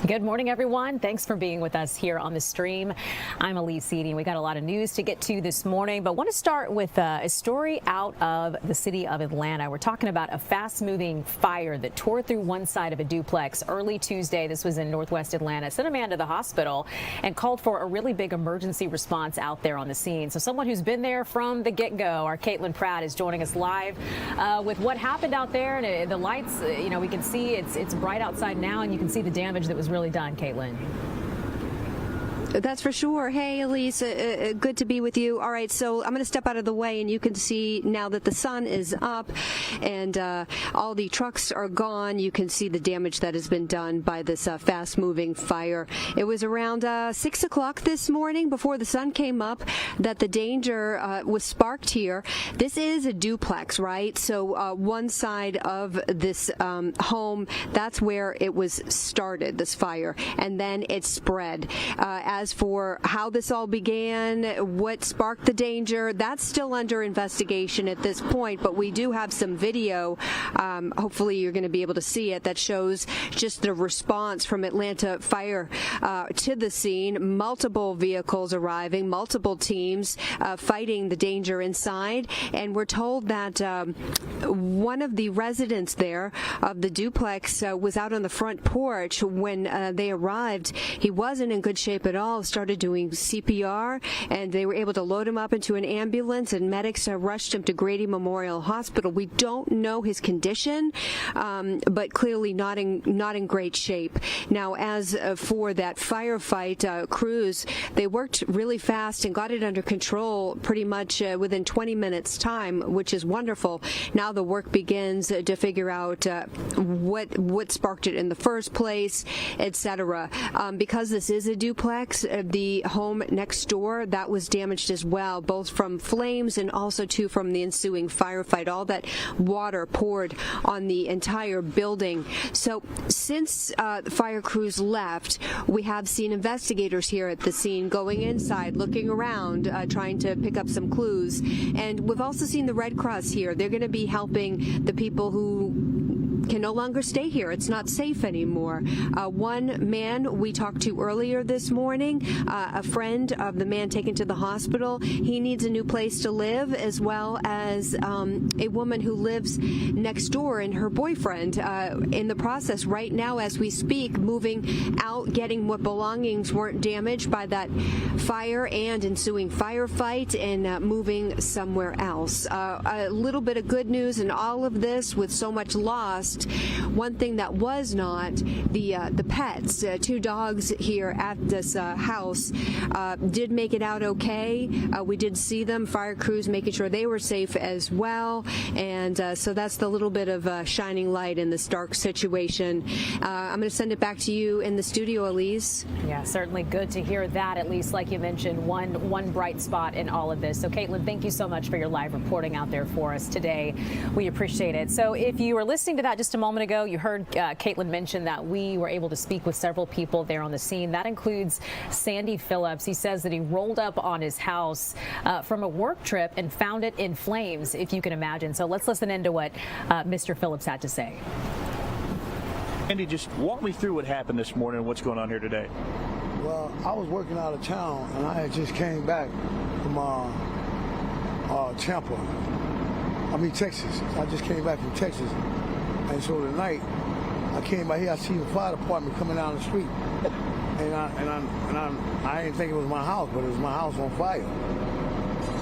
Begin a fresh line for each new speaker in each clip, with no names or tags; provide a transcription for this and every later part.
Good morning, everyone. Thanks for being with us here on the stream. I'm Elise Seeding. We got a lot of news to get to this morning, but want to start with a story out of the city of Atlanta. We're talking about a fast-moving fire that tore through one side of a duplex early Tuesday. This was in northwest Atlanta. Sent a man to the hospital and called for a really big emergency response out there on the scene. So someone who's been there from the get-go, our Caitlin Pratt, is joining us live with what happened out there. And the lights, we can see it's bright outside now, and you can see the damage that was really done, Caitlin.
That's for sure. Hey, Elise, good to be with you. All right, so I'm going to step out of the way, and you can see now that the sun is up and all the trucks are gone. You can see the damage that has been done by this fast-moving fire. It was around 6 o'clock this morning, before the sun came up, that the danger was sparked here. This is a duplex, right? So one side of this home, that's where it was started, this fire, and then it spread. As for how this all began, what sparked the danger, that's still under investigation at this point, but we do have some video, hopefully you're going to be able to see it, that shows just the response from Atlanta Fire to the scene. Multiple vehicles arriving, multiple teams fighting the danger inside, and we're told that one of the residents there of the duplex was out on the front porch when they arrived. He wasn't in good shape at all. Started doing CPR, and they were able to load him up into an ambulance, and medics rushed him to Grady Memorial Hospital. We don't know his condition, but clearly not in great shape. Now, as for that firefight crews, they worked really fast and got it under control pretty much within 20 minutes time, which is wonderful. Now the work begins to figure out what sparked it in the first place, etc. Because this is a duplex, the home next door, that was damaged as well, both from flames and also too from the ensuing firefight. All that water poured on the entire building. So since the fire crews left, we have seen investigators here at the scene going inside, looking around, trying to pick up some clues. And we've also seen the Red Cross here. They're going to be helping the people who can no longer stay here. It's not safe anymore. One man we talked to earlier this morning, a friend of the man taken to the hospital, he needs a new place to live, as well as a woman who lives next door and her boyfriend in the process right now as we speak, moving out, getting what belongings weren't damaged by that fire and ensuing firefight, and moving somewhere else. A little bit of good news in all of this with so much lost. One thing that was not, the pets, two dogs here at this house did make it out okay. We did see them, fire crews making sure they were safe as well, and so that's the little bit of shining light in this dark situation. I'm going to send it back to you in the studio, Elise.
Yeah, certainly good to hear that, at least, like you mentioned, one bright spot in all of this. So, Caitlin, thank you so much for your live reporting out there for us today. We appreciate it. So if you were listening to that just a moment ago, you heard Caitlin mention that we were able to speak with several people there on the scene. That includes Sandy Phillips. He says that he rolled up on his house from a work trip and found it in flames, if you can imagine. So let's listen into what Mr. Phillips had to say.
Andy, just walk me through what happened this morning and what's going on here today.
Well, I was working out of town, and I had just came back from Texas. I just came back from Texas. And so tonight, I came by here, I see the fire department coming down the street. And I didn't think it was my house, but it was my house on fire.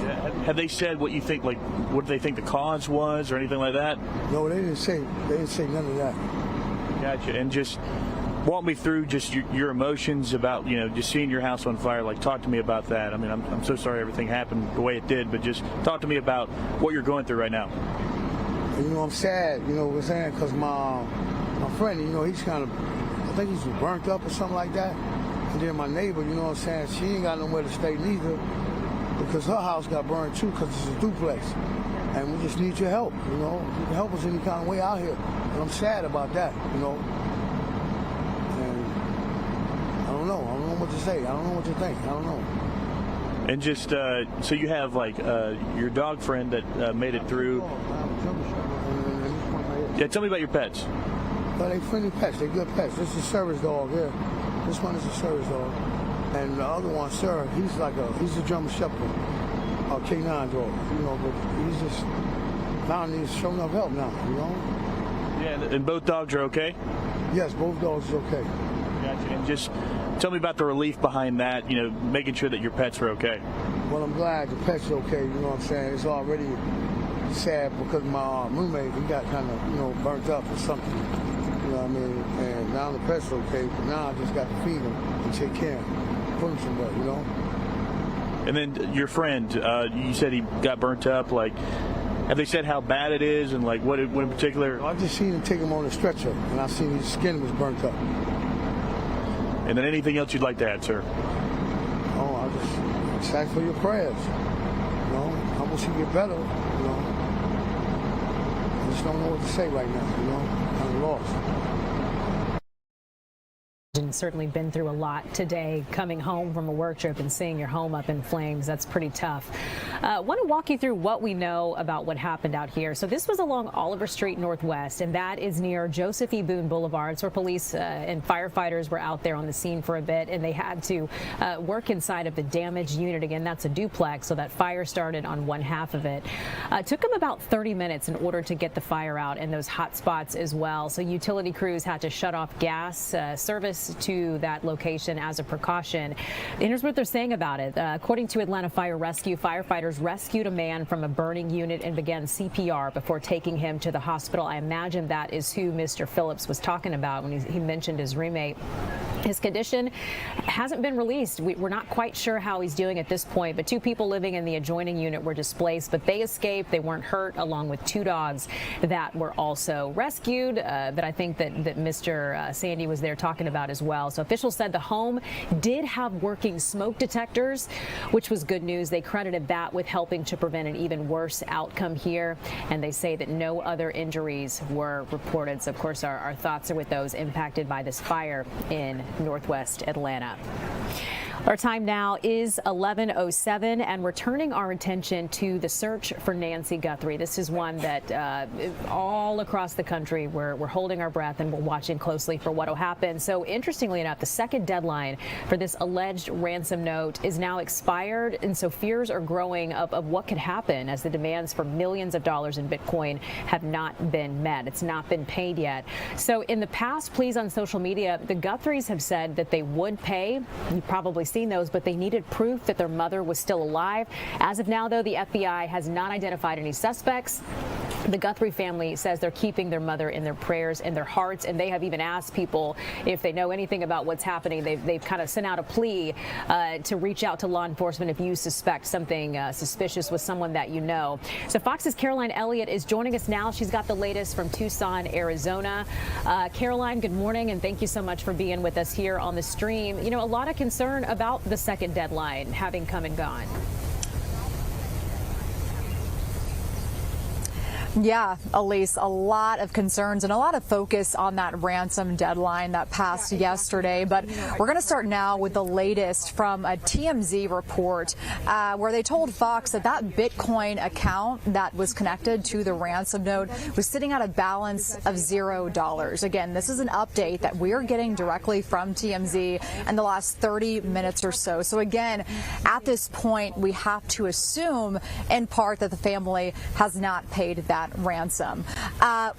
Yeah. Have they said what you think, like, what they think the cause was or anything like that?
No, they didn't say none of that.
Gotcha. And just walk me through just your emotions about, just seeing your house on fire. Like, talk to me about that. I mean, I'm so sorry everything happened the way it did, but just talk to me about what you're going through right now.
I'm sad, what I'm saying, because my friend, he's kind of, I think he's burnt up or something like that. And then my neighbor, what I'm saying, she ain't got nowhere to stay neither, because her house got burned too, because it's a duplex. And we just need your help, you can help us any kind of way out here. And I'm sad about that, And I don't know what to say. I don't know what to think. I don't know.
And just, so you have, your dog friend that made it through. Yeah, tell me about your pets.
But they friendly pets. They're good pets. This is a service dog here. This one is a service dog. And the other one, sir, he's a German Shepherd, a K9 dog, you know, but he's just, now needs showing up help now, you know?
Yeah, and both dogs are okay?
Yes, both dogs are okay.
Gotcha. And just tell me about the relief behind that, you know, making sure that your pets are okay.
Well, I'm glad the pet's okay, you know what I'm saying? It's already sad because my roommate, he got kind of, you know, burnt up or something, you know what I mean? And now the pet's okay, but now I just got to feed him and take care of him. Put him somewhere, you know.
And then your friend, you said he got burnt up. Like, have they said how bad it is and like what in particular?
I just seen him take him on a stretcher, and I seen his skin was burnt up.
And then anything else you'd like to add, sir?
Oh, I just ask for your prayers. You know, I wish he get better. You know, I just don't know what to say right now. You know, I'm kind of lost.
And certainly been through a lot today, coming home from a work trip and seeing your home up in flames. That's pretty tough. Want to walk you through what we know about what happened out here. So this was along Oliver Street Northwest, and that is near Joseph E. Boone Boulevard. It's where police and firefighters were out there on the scene for a bit, and they had to work inside of the damaged unit. Again, that's a duplex, so that fire started on one half of it. Took them about 30 minutes in order to get the fire out and those hot spots as well. So utility crews had to shut off gas service to that location as a precaution. And here's what they're saying about it. According to Atlanta Fire Rescue, firefighters rescued a man from a burning unit and began CPR before taking him to the hospital. I imagine that is who Mr. Phillips was talking about when he mentioned his roommate. His condition hasn't been released. We're not quite sure how he's doing at this point, but 2 people living in the adjoining unit were displaced, but they escaped. They weren't hurt, along with 2 dogs that were also rescued, that I think that Mr. Sandy was there talking about as well. So officials said the home did have working smoke detectors, which was good news. They credited that with helping to prevent an even worse outcome here, and they say that no other injuries were reported. So of course our thoughts are with those impacted by this fire in Northwest Atlanta. Our time now is 11:07, and we're turning our attention to the search for Nancy Guthrie. This is one that all across the country we're holding our breath and we're watching closely for what will happen. So interestingly enough, the second deadline for this alleged ransom note is now expired, and so fears are growing of what could happen as the demands for millions of dollars in Bitcoin have not been met. It's not been paid yet. So in the past pleas on social media, the Guthries have said that they would pay. You probably seen those, but they needed proof that their mother was still alive. As of now, though, the FBI has not identified any suspects. The Guthrie family says they're keeping their mother in their prayers and their hearts, and they have even asked people if they know anything about what's happening. They've kind of sent out a plea to reach out to law enforcement if you suspect something suspicious with someone that you know. So Fox's Caroline Elliott is joining us now. She's got the latest from Tucson, Arizona. Caroline, good morning, and thank you so much for being with us here on the stream. You know, a lot of concern about the second deadline having come and gone.
Yeah, Elise, a lot of concerns and a lot of focus on that ransom deadline that passed yesterday. But we're going to start now with the latest from a TMZ report where they told Fox that Bitcoin account that was connected to the ransom note was sitting at a balance of $0. Again, this is an update that we're getting directly from TMZ in the last 30 minutes or so. So again, at this point, we have to assume in part that the family has not paid that ransom.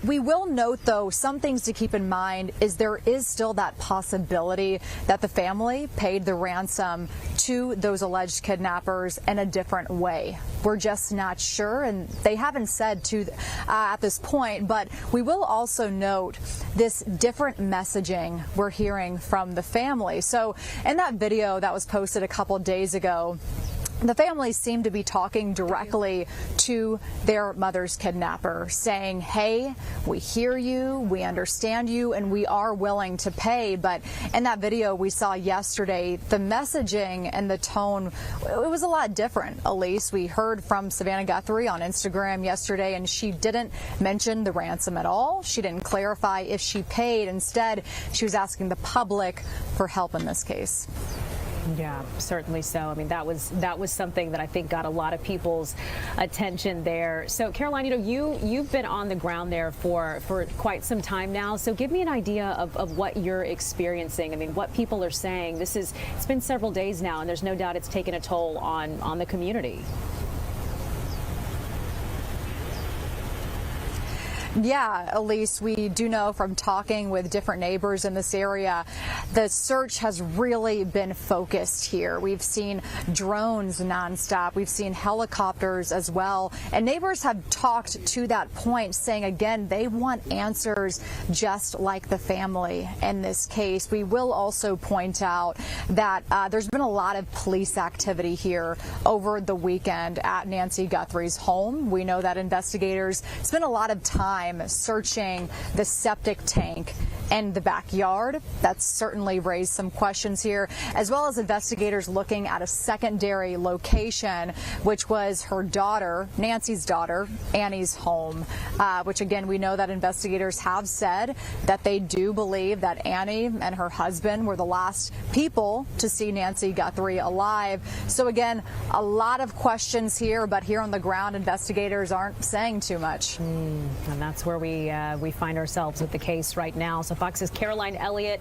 We will note, though, some things to keep in mind is there is still that possibility that the family paid the ransom to those alleged kidnappers in a different way. We're just not sure, and they haven't said to at this point, but we will also note this different messaging we're hearing from the family. So in that video that was posted a couple days ago, the families seem to be talking directly to their mother's kidnapper, saying, hey, we hear you, we understand you, and we are willing to pay. But in that video we saw yesterday, the messaging and the tone, it was a lot different, Elise. We heard from Savannah Guthrie on Instagram yesterday, and she didn't mention the ransom at all. She didn't clarify if she paid. Instead, she was asking the public for help in this case.
Yeah, certainly so. I mean, that was something that I think got a lot of people's attention there. So, Caroline, you've been on the ground there for quite some time now. So, give me an idea of what you're experiencing. I mean, what people are saying. It's been several days now, and there's no doubt it's taken a toll on the community.
Yeah, Elise, we do know from talking with different neighbors in this area, the search has really been focused here. We've seen drones nonstop. We've seen helicopters as well. And neighbors have talked to that point, saying, again, they want answers just like the family in this case. We will also point out that there's been a lot of police activity here over the weekend at Nancy Guthrie's home. We know that investigators spent a lot of time searching the septic tank and the backyard. That's certainly raised some questions here, as well as investigators looking at a secondary location, which was her daughter, Nancy's daughter, Annie's home, which again, we know that investigators have said that they do believe that Annie and her husband were the last people to see Nancy Guthrie alive. So again, a lot of questions here, but here on the ground, investigators aren't saying too much.
And that's where we find ourselves with the case right now. So Fox's Caroline Elliott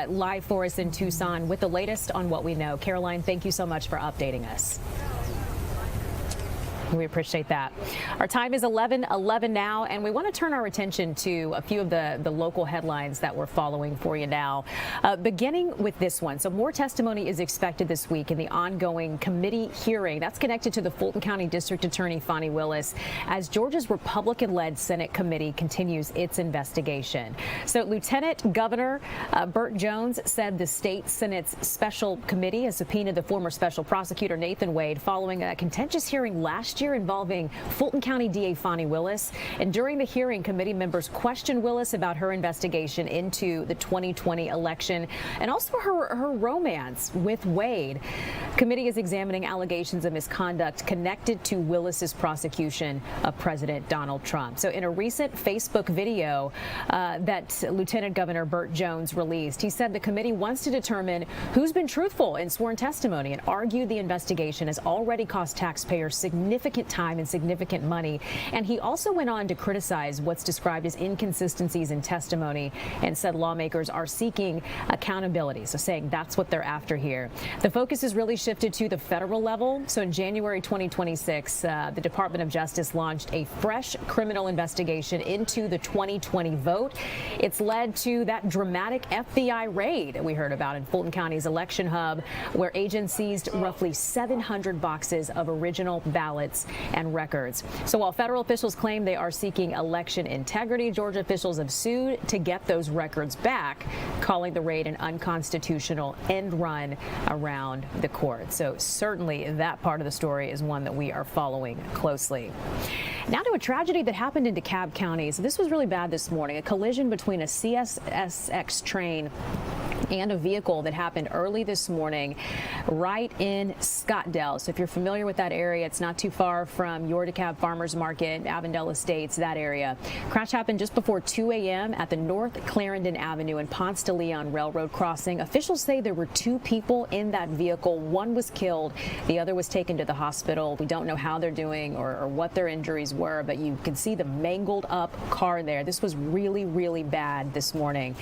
live for us in Tucson with the latest on what we know. Caroline, thank you so much for updating us. We appreciate that. Our time is 11:11 now, and we want to turn our attention to a few of the local headlines that we're following for you now, beginning with this one. So more testimony is expected this week in the ongoing committee hearing that's connected to the Fulton County District Attorney Fani Willis as Georgia's Republican-led Senate committee continues its investigation. So Lieutenant Governor Burt Jones said the state Senate's special committee has subpoenaed the former special prosecutor Nathan Wade following a contentious hearing last year involving Fulton County DA Fani Willis. And during the hearing, committee members questioned Willis about her investigation into the 2020 election and also her romance with Wade. Committee is examining allegations of misconduct connected to Willis's prosecution of President Donald Trump. So in a recent Facebook video that Lieutenant Governor Burt Jones released, he said the committee wants to determine who's been truthful in sworn testimony and argued the investigation has already cost taxpayers significant time and significant money. And he also went on to criticize what's described as inconsistencies in testimony and said lawmakers are seeking accountability. So saying that's what they're after here. The focus is really shifted to the federal level. So in January 2026, the Department of Justice launched a fresh criminal investigation into the 2020 vote. It's led to that dramatic FBI raid we heard about in Fulton County's election hub, where agents seized roughly 700 boxes of original ballots and records. So while federal officials claim they are seeking election integrity, Georgia officials have sued to get those records back, calling the raid an unconstitutional end run around the court. So certainly that part of the story is one that we are following closely. Now to a tragedy that happened in DeKalb County. So this was really bad this morning. A collision between a CSX train and a vehicle that happened early this morning right in Scottdale. So if you're familiar with that area, it's not too far from your DeKalb Farmers Market, Avondale Estates, that area. Crash happened just before 2 a.m. at the North Clarendon Avenue and Ponce de Leon Railroad crossing. Officials say there were 2 people in that vehicle. One was killed. The other was taken to the hospital. We don't know how they're doing or what their injuries were, but you can see the mangled up car there. This was really, really bad this morning.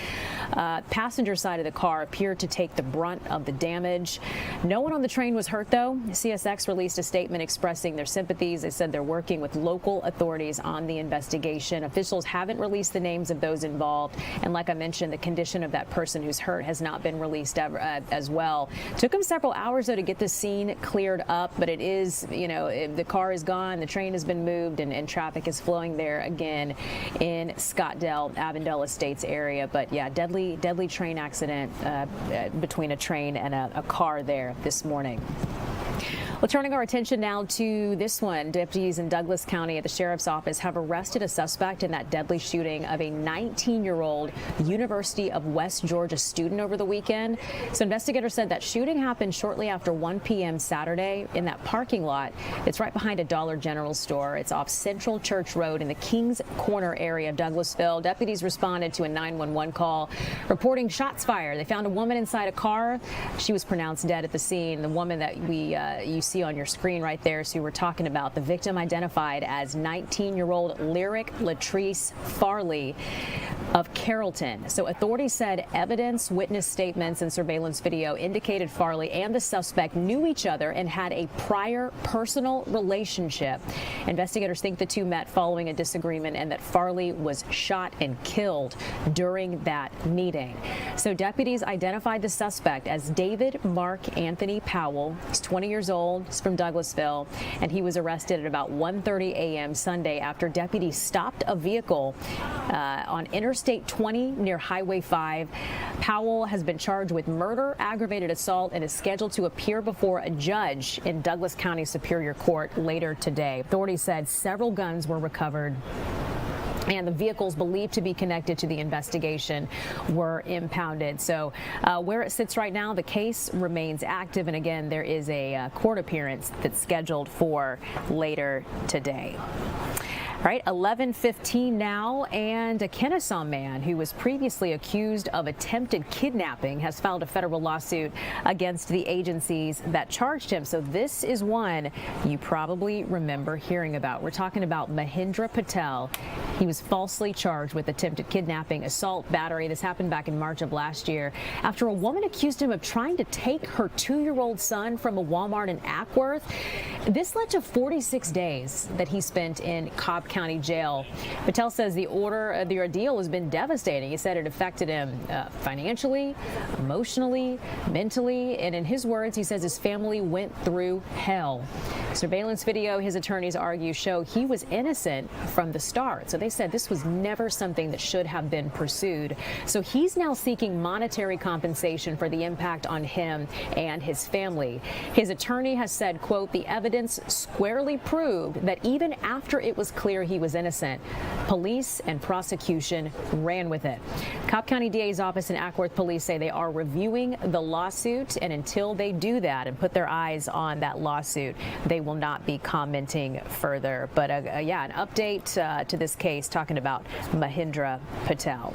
Passenger side of the car appeared to take the brunt of the damage. No one on the train was hurt, though. CSX released a statement expressing their sympathies. They said they're working with local authorities on the investigation. Officials haven't released the names of those involved. And like I mentioned, the condition of that person who's hurt has not been released as well. Took them several hours, though, to get the scene cleared up. But it is, the car is gone, the train has been moved, and traffic is flowing there again in Scottdale, Avondale Estates area. But yeah, deadly train accident between a train and a car there this morning. Well, turning our attention now to this one. Deputies in Douglas County at the Sheriff's Office have arrested a suspect in that deadly shooting of a 19-year-old University of West Georgia student over the weekend. So investigators said that shooting happened shortly after 1 p.m. Saturday in that parking lot. It's right behind a Dollar General store. It's off Central Church Road in the Kings Corner area of Douglasville. Deputies responded to a 911 call reporting shots fired. They found a woman inside a car. She was pronounced dead at the scene. The woman that you see on your screen right there, so we're talking about the victim identified as 19-year-old Lyric Latrice Farley of Carrollton. So authorities said evidence, witness statements, and surveillance video indicated Farley and the suspect knew each other and had a prior personal relationship. Investigators think the two met following a disagreement and that Farley was shot and killed during that meeting. So deputies identified the suspect as David Mark Anthony Powell. He's 20 years old. He's from Douglasville, and he was arrested at about 1:30 a.m. Sunday after deputies stopped a vehicle on Interstate 20 near Highway 5. Powell has been charged with murder, aggravated assault, and is scheduled to appear before a judge in Douglas County Superior Court later today. Authorities said several guns were recovered, and the vehicles believed to be connected to the investigation were impounded. So where it sits right now, the case remains active. And again, there is a court appearance that's scheduled for later today. All right, 11:15 now, and a Kennesaw man who was previously accused of attempted kidnapping has filed a federal lawsuit against the agencies that charged him. So this is one you probably remember hearing about. We're talking about Mahindra Patel. He was falsely charged with attempted kidnapping, assault, battery. This happened back in March of last year after a woman accused him of trying to take her 2-year-old son from a Walmart in Ackworth. This led to 46 days that he spent in Cobb County Jail. Patel says the ordeal has been devastating. He said it affected him financially, emotionally, mentally, and in his words, he says his family went through hell. Surveillance video, his attorneys argue, show he was innocent from the start. So they said this was never something that should have been pursued. So he's now seeking monetary compensation for the impact on him and his family. His attorney has said, quote, the evidence squarely proved that even after it was clear he was innocent, police and prosecution ran with it. Cobb County DA's office and Ackworth police say they are reviewing the lawsuit, and until they do that and put their eyes on that lawsuit, they will not be commenting further. But yeah, an update to this case talking about Mahindra Patel.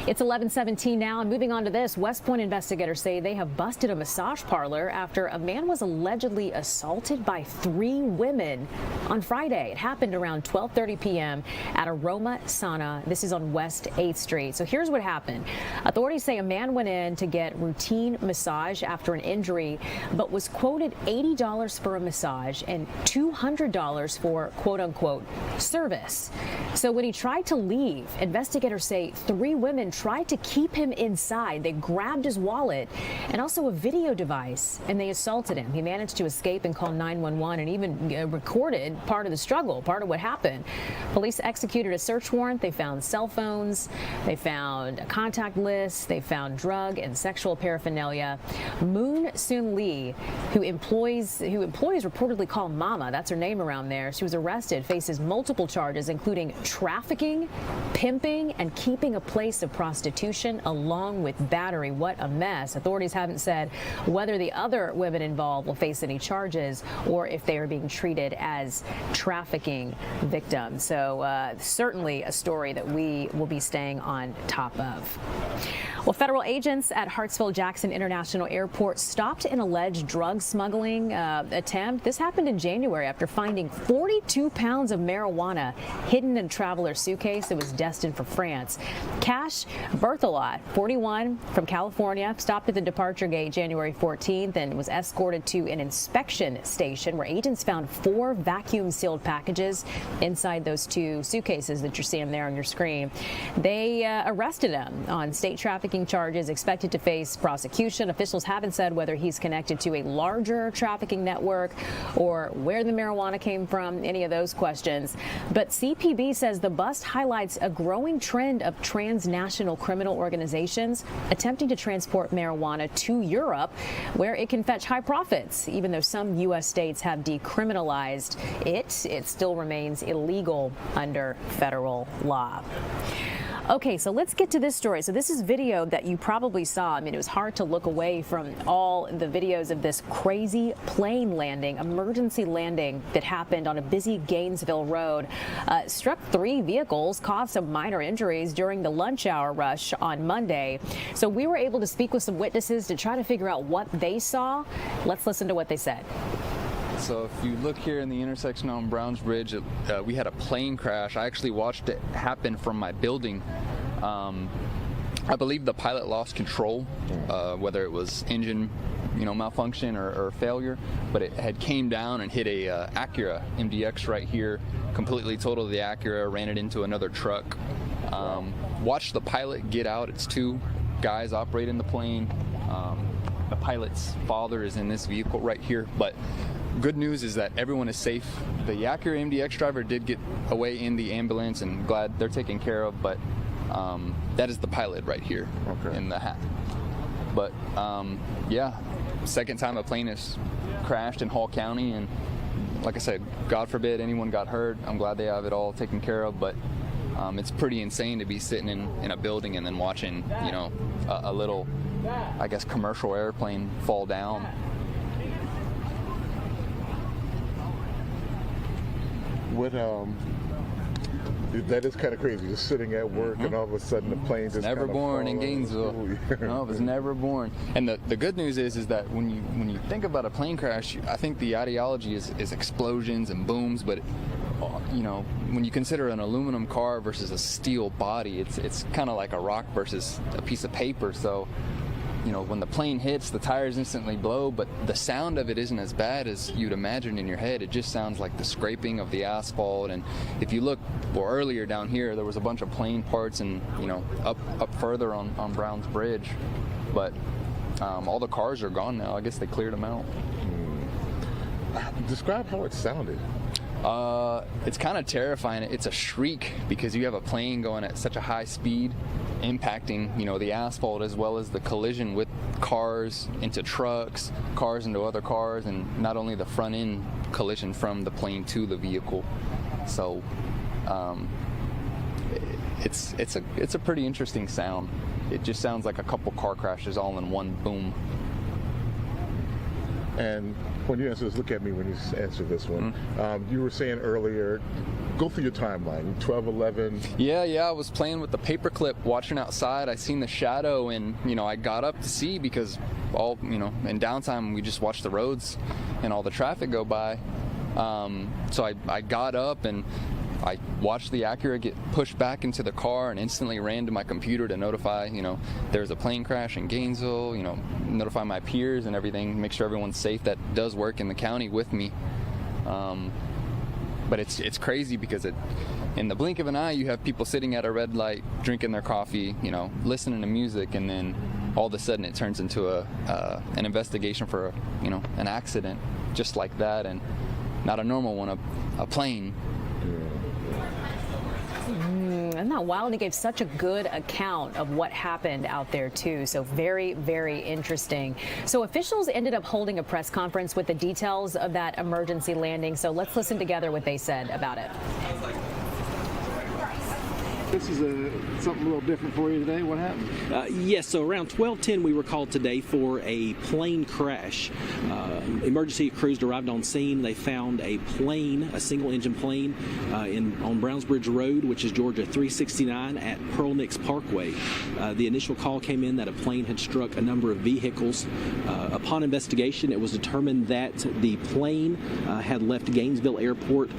It's 11:17 now, and moving on to this, West Point investigators say they have busted a massage parlor after a man was allegedly assaulted by 3 women on Friday. It happened around 12:30 p.m. at Aroma Sauna. This is on West 8th Street. So here's what happened. Authorities say a man went in to get routine massage after an injury, but was quoted $80 for a massage and $200 for quote-unquote service. So when he tried to leave, investigators say 3 women tried to keep him inside. They grabbed his wallet and also a video device, and they assaulted him. He managed to escape and call 911 and even recorded part of the struggle, part of what happened. Police executed a search warrant. They found cell phones. They found a contact list. They found drug and sexual paraphernalia. Moon Soon Lee, who employees reportedly call Mama, that's her name around there, she was arrested, faces multiple charges, including trafficking, pimping, and keeping a place of prostitution, along with battery. What a mess. Authorities haven't said whether the other women involved will face any charges or if they are being treated as trafficking victims. So certainly a story that we will be staying on top of. Well, federal agents at Hartsfield-Jackson International Airport stopped an alleged drug smuggling attempt. This happened in January after finding 42 pounds of marijuana hidden in a traveler's suitcase that was destined for France. Cash Berthelot, 41, from California, stopped at the departure gate January 14th and was escorted to an inspection station where agents found 4 vacuum-sealed packages inside those 2 suitcases that you're seeing there on your screen. They arrested him on state trafficking charges, expected to face prosecution. Officials haven't said whether he's connected to a larger trafficking network or where the marijuana came from, any of those questions. But CPB says the bust highlights a growing trend of transnational international criminal organizations attempting to transport marijuana to Europe, where it can fetch high profits. Even though some U.S. states have decriminalized it, it still remains illegal under federal law. Okay, so let's get to this story. So this is video that you probably saw. I mean, it was hard to look away from all the videos of this crazy plane landing, emergency landing that happened on a busy Gainesville road. Struck 3 vehicles, caused some minor injuries during the lunch hour rush on Monday. So we were able to speak with some witnesses to try to figure out what they saw. Let's listen to what they said.
So if you look here in the intersection on Browns Bridge, we had a plane crash. I actually watched it happen from my building. I believe the pilot lost control, whether it was engine, malfunction or failure, but it had came down and hit a Acura MDX right here, completely totaled the Acura, ran it into another truck. Watched the pilot get out. It's 2 guys operating the plane. The pilot's father is in this vehicle right here, but good news is that everyone is safe. The Acura MDX driver did get away in the ambulance, and glad they're taken care of, but that is the pilot right here in the hat. But yeah, second time a plane has crashed in Hall County, and like I said, God forbid anyone got hurt. I'm glad they have it all taken care of, but it's pretty insane to be sitting in a building and then watching, a little, I guess, commercial airplane fall down.
What that is kind of crazy, just sitting at work and all of a sudden the plane just
never born in Gainesville. No, it was never born. And the good news is that when you think about a plane crash, I think the ideology is explosions and booms, but when you consider an aluminum car versus a steel body, it's kind of like a rock versus a piece of paper. So when the plane hits, the tires instantly blow, but the sound of it isn't as bad as you'd imagine in your head. It just sounds like the scraping of the asphalt. And if you look, earlier down here, there was a bunch of plane parts, and up further on Browns Bridge, but all the cars are gone now. I guess they cleared them out.
Describe how it sounded.
It's kind of terrifying. It's a shriek because you have a plane going at such a high speed, impacting the asphalt, as well as the collision with cars into trucks, cars into other cars, and not only the front end collision from the plane to the vehicle. So it's a pretty interesting sound. It just sounds like a couple car crashes all in one boom.
And when you answer this, look at me when you answer this one. You were saying earlier, go through your timeline, 12, 11.
Yeah, I was playing with the paperclip, watching outside. I seen the shadow, and I got up to see, because all in downtime we just watch the roads and all the traffic go by. So I got up and I watched the Acura get pushed back into the car, and instantly ran to my computer to notify, there's a plane crash in Gainesville, notify my peers and everything, make sure everyone's safe that does work in the county with me. But it's crazy because in the blink of an eye, you have people sitting at a red light, drinking their coffee, listening to music, and then all of a sudden it turns into an investigation for an accident just like that, and not a normal one, a plane.
Isn't that wild? He gave such a good account of what happened out there, too. So very, very interesting. So officials ended up holding a press conference with the details of that emergency landing. So let's listen together what they said about it.
This is something a little different for you today. What happened?
Yes, so around 12:10 we were called today for a plane crash. Emergency crews arrived on scene. They found a plane, a single-engine plane, on Browns Bridge Road, which is Georgia 369 at Pearl Nicks Parkway. The initial call came in that a plane had struck a number of vehicles. Upon investigation, it was determined that the plane had left Gainesville Airport,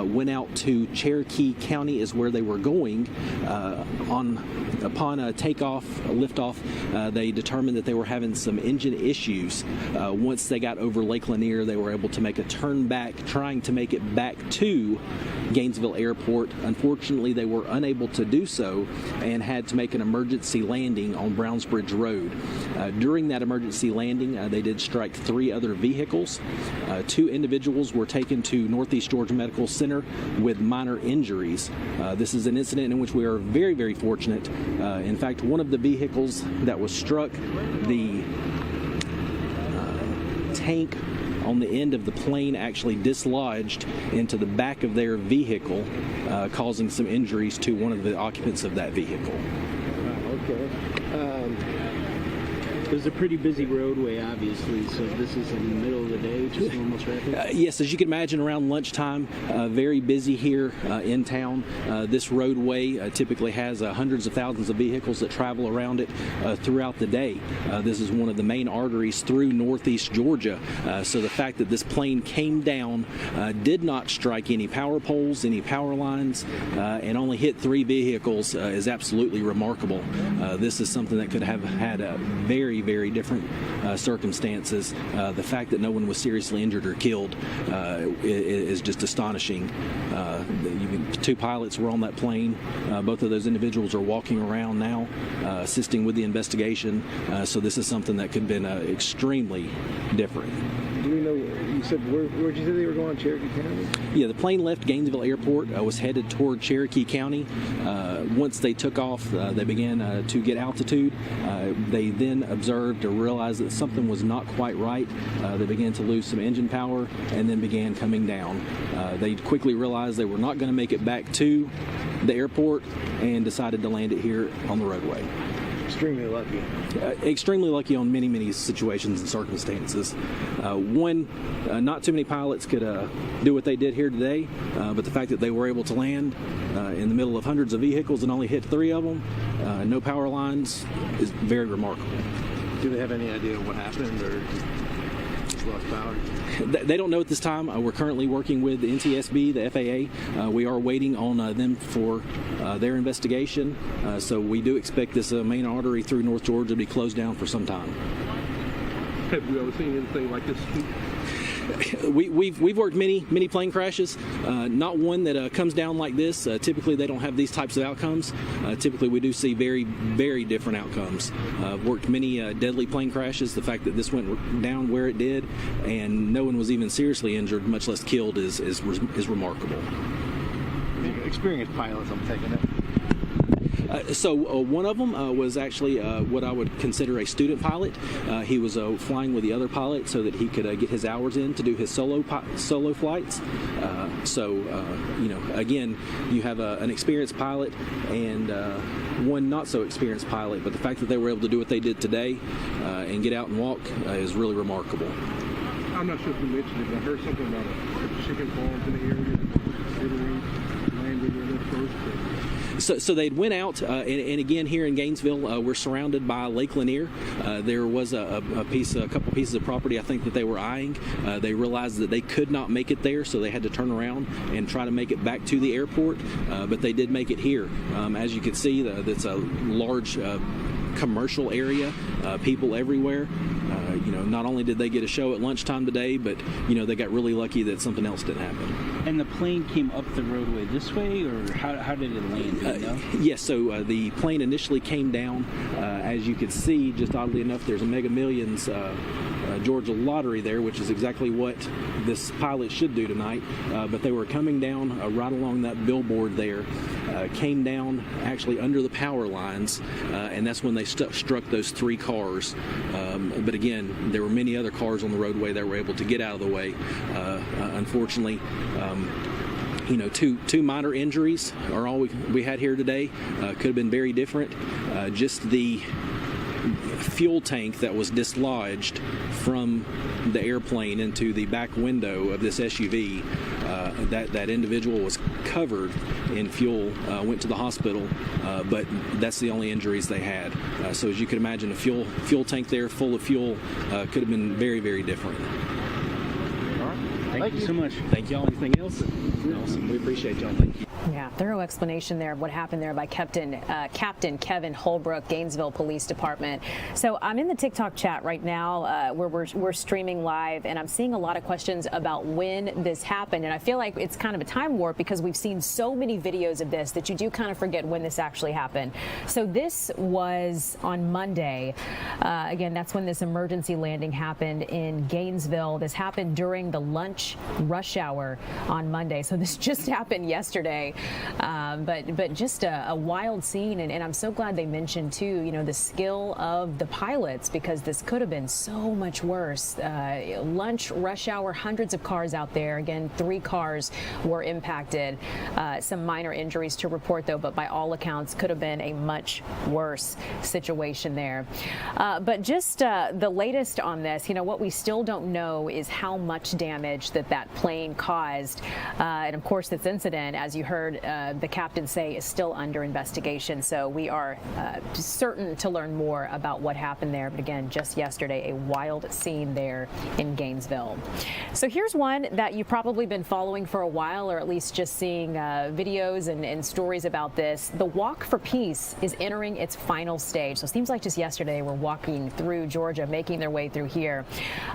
went out to Cherokee County is where they were going. Upon a takeoff, a liftoff, they determined that they were having some engine issues. Once they got over Lake Lanier, they were able to make a turn back, trying to make it back to Gainesville Airport. Unfortunately, they were unable to do so and had to make an emergency landing on Browns Bridge Road. During that emergency landing, they did strike 3 other vehicles. 2 individuals were taken to Northeast Georgia Medical Center with minor injuries. This is an incident in which which we are very, very fortunate. In fact, one of the vehicles that was struck, the tank on the end of the plane actually dislodged into the back of their vehicle, causing some injuries to one of the occupants of that vehicle.
Okay. There's a pretty busy roadway, obviously, so this is in the middle of the day, just normal traffic?
Yes, as you can imagine, around lunchtime, very busy here in town. This roadway typically has hundreds of thousands of vehicles that travel around it throughout the day. This is one of the main arteries through northeast Georgia, so the fact that this plane came down, did not strike any power poles, any power lines, and only hit 3 vehicles is absolutely remarkable. This is something that could have had a very, very different circumstances. The fact that no one was seriously injured or killed is just astonishing. 2 pilots were on that plane. Both of those individuals are walking around now, assisting with the investigation. So this is something that could have been extremely different.
Do we know, you said, where'd you say they were going, Cherokee County?
Yeah, the plane left Gainesville Airport, was headed toward Cherokee County. Once they took off, they began to get altitude. They then observed or realized that something was not quite right. They began to lose some engine power and then began coming down. They quickly realized they were not going to make it back to the airport and decided to land it here on the roadway.
Extremely lucky.
Extremely lucky on many, many situations and circumstances. Not too many pilots could do what they did here today, but the fact that they were able to land in the middle of hundreds of vehicles and only hit 3 of them, no power lines, is very remarkable.
Do they have any idea what happened or just lost power?
They don't know at this time. We're currently working with the NTSB, the FAA. We are waiting on them for their investigation. So we do expect this main artery through North Georgia to be closed down for some time.
Have you ever seen anything like this?
We've worked many plane crashes. Not one that comes down like this. Typically, they don't have these types of outcomes. Typically, we do see very, very different outcomes. Worked many deadly plane crashes. The fact that this went down where it did, and no one was even seriously injured, much less killed, is remarkable.
Experienced pilots, I'm taking it.
So one of them was actually what I would consider a student pilot. He was flying with the other pilot so that he could get his hours in to do his solo flights. Again, you have an experienced pilot and one not so experienced pilot, but the fact that they were able to do what they did today and get out and walk is really remarkable.
I'm not sure if you mentioned it, but I heard something about a chicken farms in the area. Landed in it first.
So they went out, and again here in Gainesville, we're surrounded by Lake Lanier. There was a couple pieces of property I think that they were eyeing. They realized that they could not make it there, so they had to turn around and try to make it back to the airport. But they did make it here. As you can see, that's a large commercial area, people everywhere. Not only did they get a show at lunchtime today, but they got really lucky that something else didn't happen.
And the plane came up the roadway this way, or how did it land? Do you know?
Yes, so the plane initially came down. As you can see, just oddly enough, there's a Mega Millions Georgia lottery there, which is exactly what this pilot should do tonight. But they were coming down right along that billboard there, came down actually under the power lines, and that's when they struck those 3 cars. But again, there were many other cars on the roadway that were able to get out of the way. Unfortunately, two minor injuries are all we had here today. Could have been very different. Just the fuel tank that was dislodged from the airplane into the back window of this SUV. That individual was covered in fuel, went to the hospital, but that's the only injuries they had. So as you can imagine, a fuel tank there full of fuel could have been very, very different.
All right. Thank you so much.
Thank y'all. Anything else? Awesome. We appreciate y'all. Thank you.
Yeah, thorough explanation there of what happened there by Captain Kevin Holbrook, Gainesville Police Department. So I'm in the TikTok chat right now where we're streaming live, and I'm seeing a lot of questions about when this happened. And I feel like it's kind of a time warp because we've seen so many videos of this that you do kind of forget when this actually happened. So this was on Monday. Again, that's when this emergency landing happened in Gainesville. This happened during the lunch rush hour on Monday. So this just happened yesterday. But just a wild scene, and I'm so glad they mentioned too, you know, the skill of the pilots, because this could have been so much worse. Lunch rush hour, hundreds of cars out there. Again, 3 cars were impacted. Some minor injuries to report though, but by all accounts could have been a much worse situation there. But just the latest on this, you know, what we still don't know is how much damage that plane caused. And of course, this incident, as you heard the captain say, is still under investigation. So we are certain to learn more about what happened there. But again, just yesterday, a wild scene there in Gainesville. So here's one that you've probably been following for a while, or at least just seeing videos and stories about this. The Walk for Peace is entering its final stage. So it seems like just yesterday we're walking through Georgia, making their way through here.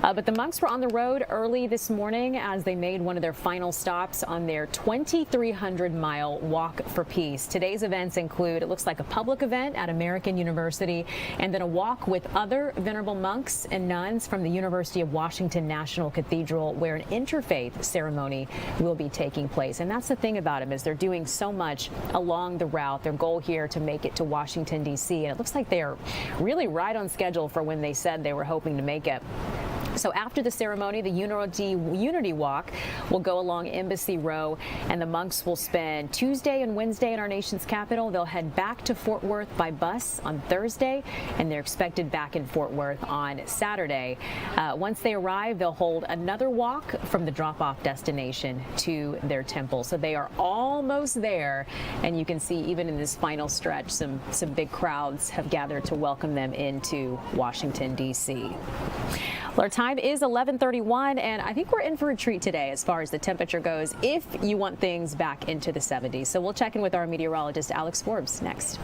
But the monks were on the road early this morning as they made one of their final stops on their 2,300-mile Walk for Peace. Today's events include, it looks like, a public event at American University, and then a walk with other venerable monks and nuns from the University of Washington National Cathedral, where an interfaith ceremony will be taking place. And that's the thing about them, is they're doing so much along the route. Their goal here to make it to Washington, D.C., and it looks like they are really right on schedule for when they said they were hoping to make it. So after the ceremony, the Unity Walk will go along Embassy Row, and the monks will spend Tuesday and Wednesday in our nation's capital. They'll head back to Fort Worth by bus on Thursday, and they're expected back in Fort Worth on Saturday. Once they arrive, they'll hold another walk from the drop-off destination to their temple. So they are almost there, and you can see even in this final stretch, some big crowds have gathered to welcome them into Washington, D.C. Well, our time is 11:31, and I think we're in for a treat today as far as the temperature goes, if you want things back into the 70s. So we'll check in with our meteorologist, Alex Forbes, next.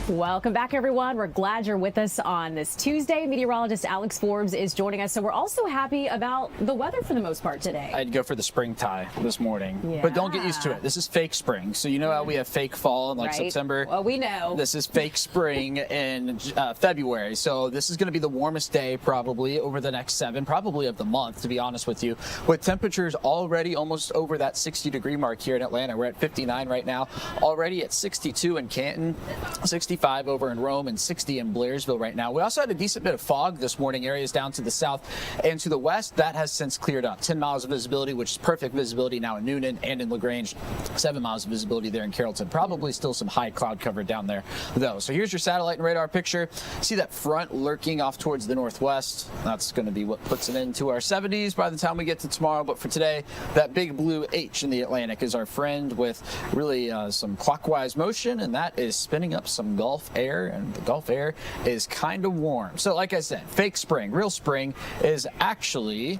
Welcome back, everyone. We're glad you're with us on this Tuesday. Meteorologist Alex Forbes is joining us. So we're also happy about the weather for the most part today.
I'd go for the spring tie this morning, but don't get used to it. This is fake spring. So you know how we have fake fall in like September?
Well, we know.
This is fake spring in February. So this is going to be the warmest day probably over the next 7, probably of the month, to be honest with you, with temperatures already almost over that 60-degree mark here in Atlanta. We're at 59 right now, already at 62 in Canton, 65 55 over in Rome and 60 in Blairsville right now. We also had a decent bit of fog this morning. Areas down to the south and to the west. That has since cleared up. 10 miles of visibility, which is perfect visibility now in Noonan and in LaGrange. 7 miles of visibility there in Carrollton. Probably still some high cloud cover down there, though. So here's your satellite and radar picture. See that front lurking off towards the northwest? That's going to be what puts it into our 70s by the time we get to tomorrow. But for today, that big blue H in the Atlantic is our friend with really some clockwise motion, and that is spinning up some Gulf air, and the Gulf air is kind of warm. So like I said, fake spring. Real spring is actually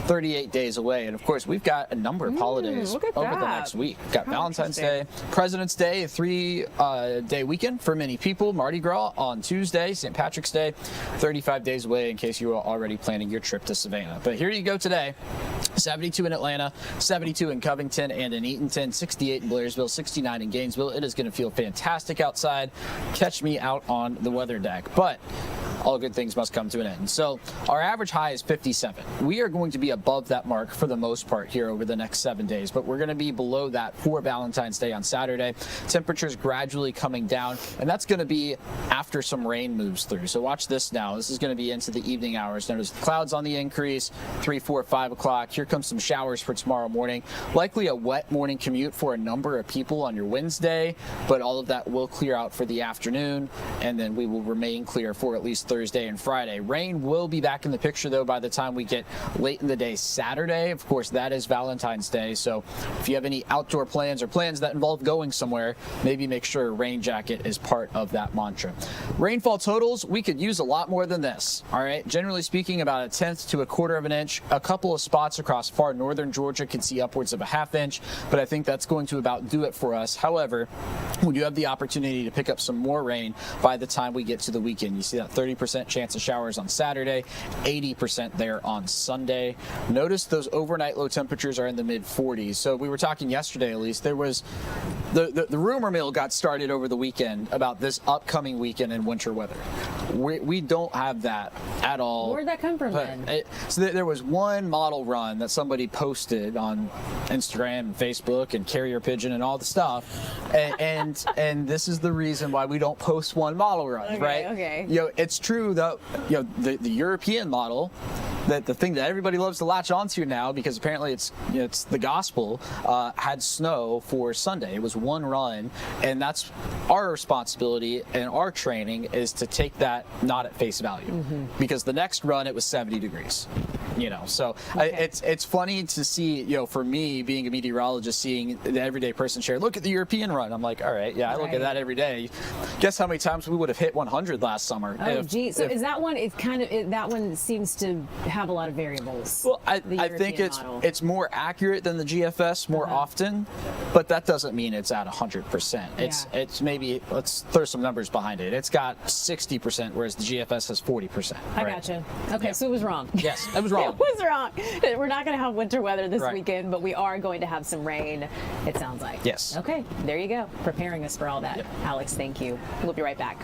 38 days away. And of course, we've got a number of holidays over the next week. We've got Valentine's Day, President's Day, a 3-day weekend for many people. Mardi Gras on Tuesday, St. Patrick's Day, 35 days away in case you are already planning your trip to Savannah. But here you go today. 72 in Atlanta, 72 in Covington and in Eatonton, 68 in Blairsville, 69 in Gainesville. It is going to feel fantastic outside. Catch me out on the weather deck. But all good things must come to an end. So our average high is 57. We are going to be above that mark for the most part here over the next 7 days, but we're going to be below that for Valentine's Day on Saturday. Temperatures gradually coming down, and that's going to be after some rain moves through. So watch this now. This is going to be into the evening hours. Notice the clouds on the increase, 3, 4, 5 o'clock. Here comes some showers for tomorrow morning. Likely a wet morning commute for a number of people on your Wednesday, but all of that will clear out for the afternoon, and then we will remain clear for at least Thursday and Friday. Rain will be back in the picture, though, by the time we get late in the day Saturday. Of course, that is Valentine's Day, so if you have any outdoor plans or plans that involve going somewhere, maybe make sure a rain jacket is part of that mantra. Rainfall totals, we could use a lot more than this, all right? Generally speaking, about 1/10 to 1/4 of an inch. A couple of spots across far northern Georgia could see upwards of a 1/2 inch, but I think that's going to about do it for us. However, we do have the opportunity to pick up some more rain by the time we get to the weekend. You see that 30% chance of showers on Saturday, 80% there on Sunday. Notice those overnight low temperatures are in the mid-40s. So we were talking yesterday, at least, there was the rumor mill got started over the weekend about this upcoming weekend in winter weather. We don't have that at all.
Where did that come from then?
So there was one model run that somebody posted on Instagram and Facebook and Carrier Pigeon and all the stuff, and this is the reason why we don't post one model run, right?
Okay.
You know, it's true that the European model, that the thing that everybody loves to latch onto now because apparently it's the gospel, had snow for Sunday. It was one run, and that's our responsibility and our training is to take that not at face value, because the next run it was 70 degrees. So it's funny to see, for me being a meteorologist, seeing the everyday person share, look at the European run. I'm like, all right, yeah, I look at that every day. Guess how many times we would have hit 100 last summer?
Oh, geez. So is that one? It's that one seems to have a lot of variables.
Well, I think it's more accurate than the GFS more often, but that doesn't mean it's at 100%. It's maybe, let's throw some numbers behind it. It's got 60%, whereas the GFS has 40%.
I gotcha. Okay, so it was wrong.
Yes, it was wrong.
It was wrong. We're not going to have winter weather this weekend, but we are going to have some rain, it sounds like.
Yes.
Okay, there you go. Preparing us for all that. Yep. Alex, thank you. We'll be right back.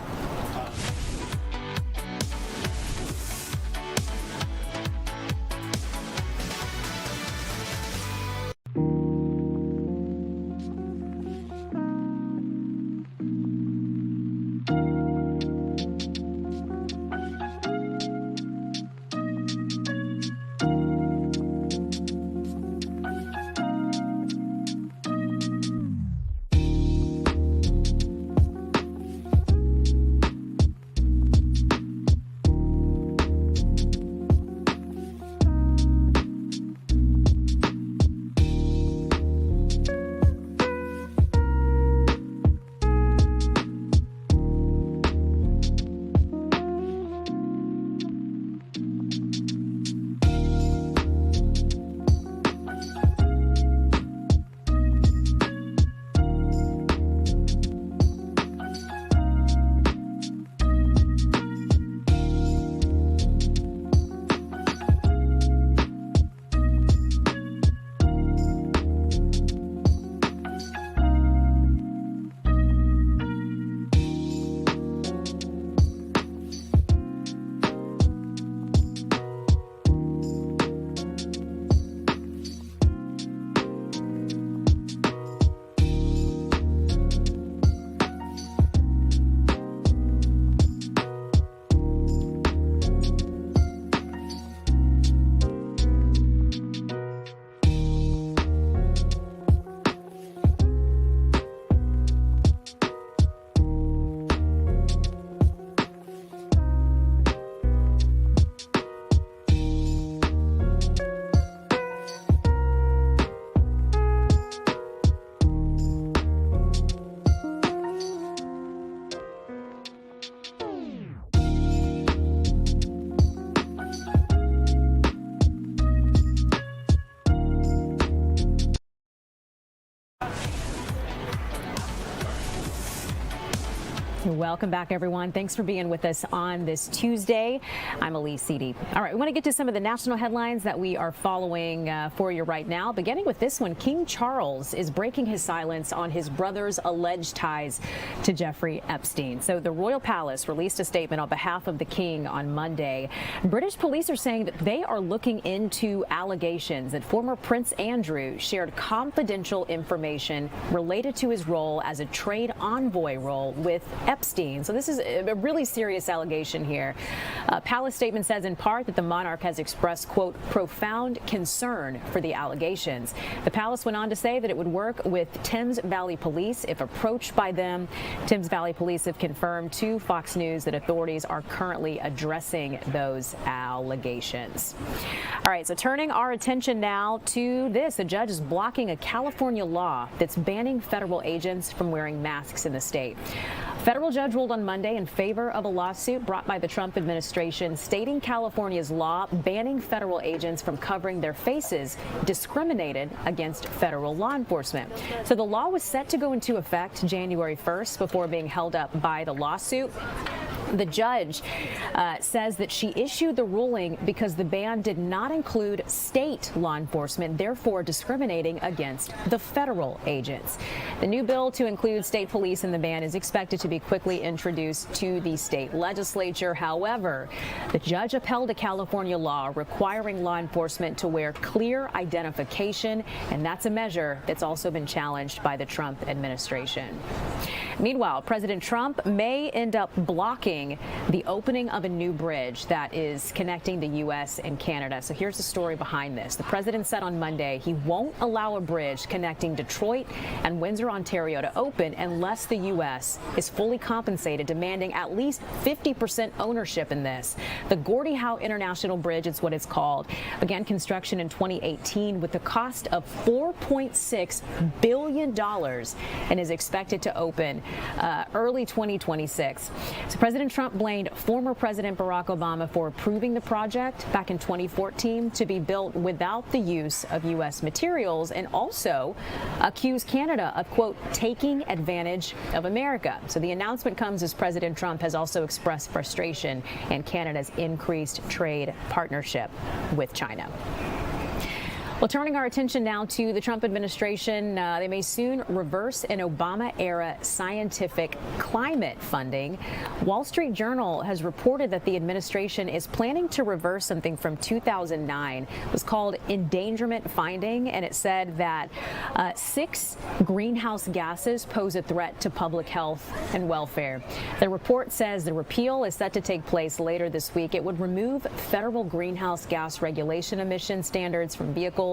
Welcome back, everyone. Thanks for being with us on this Tuesday. I'm Elise Seedy. All right, we want to get to some of the national headlines that we are following for you right now. Beginning with this one, King Charles is breaking his silence on his brother's alleged ties to Jeffrey Epstein. So the Royal Palace released a statement on behalf of the king on Monday. British police are saying that they are looking into allegations that former Prince Andrew shared confidential information related to his role as a trade envoy role with Epstein. So this is a really serious allegation here. Palace statement says in part that the monarch has expressed, quote, profound concern for the allegations. The palace went on to say that it would work with Thames Valley Police if approached by them. Thames Valley Police have confirmed to Fox News that authorities are currently addressing those allegations. All right, so turning our attention now to this. A judge is blocking a California law that's banning federal agents from wearing masks in the state. A federal judge ruled on Monday in favor of a lawsuit brought by the Trump administration stating California's law banning federal agents from covering their faces discriminated against federal law enforcement. So the law was set to go into effect January 1st before being held up by the lawsuit. The judge says that she issued the ruling because the ban did not include state law enforcement, therefore discriminating against the federal agents. The new bill to include state police in the ban is expected to be quickly introduced to the state legislature. However, the judge upheld a California law requiring law enforcement to wear clear identification, and that's a measure that's also been challenged by the Trump administration. Meanwhile, President Trump may end up blocking the opening of a new bridge that is connecting the U.S. and Canada. So here's the story behind this. The president said on Monday he won't allow a bridge connecting Detroit and Windsor, Ontario to open unless the U.S. is fully compensated, demanding at least 50% ownership in this. The Gordie Howe International Bridge is what it's called. Began construction in 2018 with the cost of $4.6 billion and is expected to open early 2026. So President Trump blamed former President Barack Obama for approving the project back in 2014 to be built without the use of U.S. materials, and also accused Canada of, quote, taking advantage of America. So the announcement comes as President Trump has also expressed frustration in Canada's increased trade partnership with China. Well, turning our attention now to the Trump administration, they may soon reverse an Obama-era scientific climate funding. Wall Street Journal has reported that the administration is planning to reverse something from 2009. It was called endangerment finding, and it said that 6 greenhouse gases pose a threat to public health and welfare. The report says the repeal is set to take place later this week. It would remove federal greenhouse gas regulation emission standards from vehicles.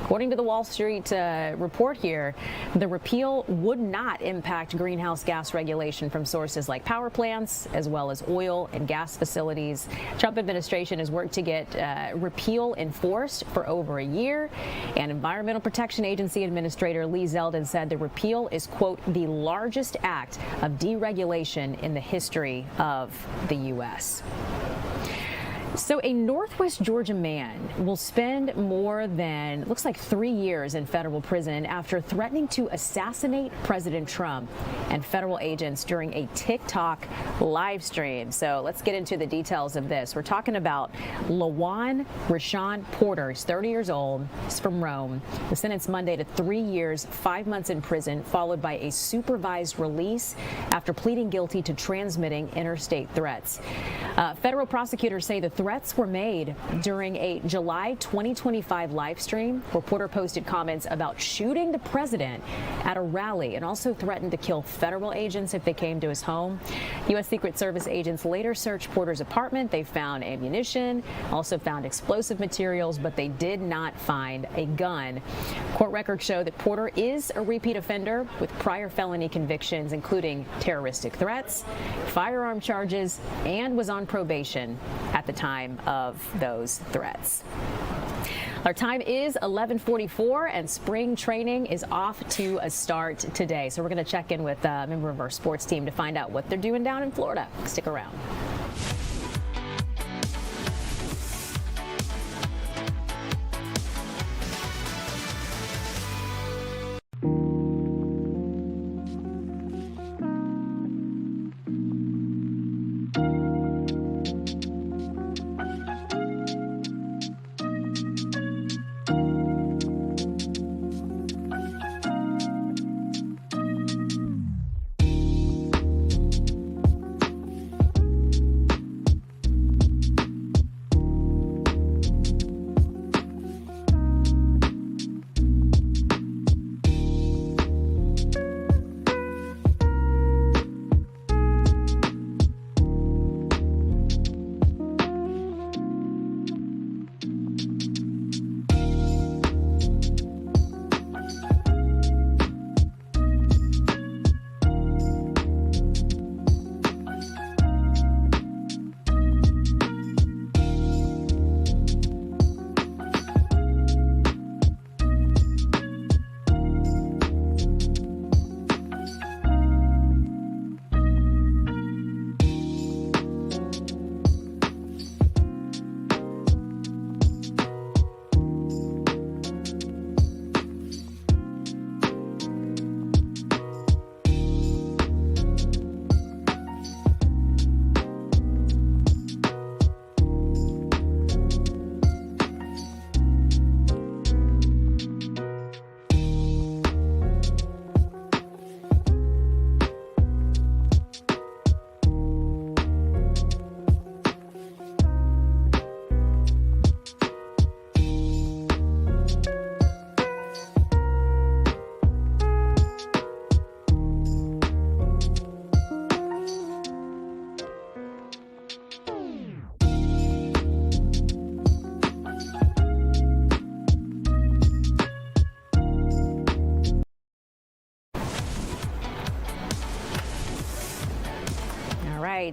According to the Wall Street report here, the repeal would not impact greenhouse gas regulation from sources like power plants, as well as oil and gas facilities. Trump administration has worked to get repeal enforced for over a year, and Environmental Protection Agency Administrator Lee Zeldin said the repeal is, quote, the largest act of deregulation in the history of the U.S. So a Northwest Georgia man will spend more than, looks like 3 years in federal prison after threatening to assassinate President Trump and federal agents during a TikTok live stream. So let's get into the details of this. We're talking about Lawan Rashawn Porter. He's 30 years old. He's from Rome. Was sentenced Monday to 3 years, 5 months in prison, followed by a supervised release after pleading guilty to transmitting interstate threats. Federal prosecutors say the threats were made during a July 2025 live stream where Porter posted comments about shooting the president at a rally and also threatened to kill federal agents if they came to his home. U.S. Secret Service agents later searched Porter's apartment. They found ammunition, also found explosive materials, but they did not find a gun. Court records show that Porter is a repeat offender with prior felony convictions, including terroristic threats, firearm charges, and was on probation at the time of those threats. Our time is 11:44, and spring training is off to a start today. So we're going to check in with a member of our sports team to find out what they're doing down in Florida. Stick around.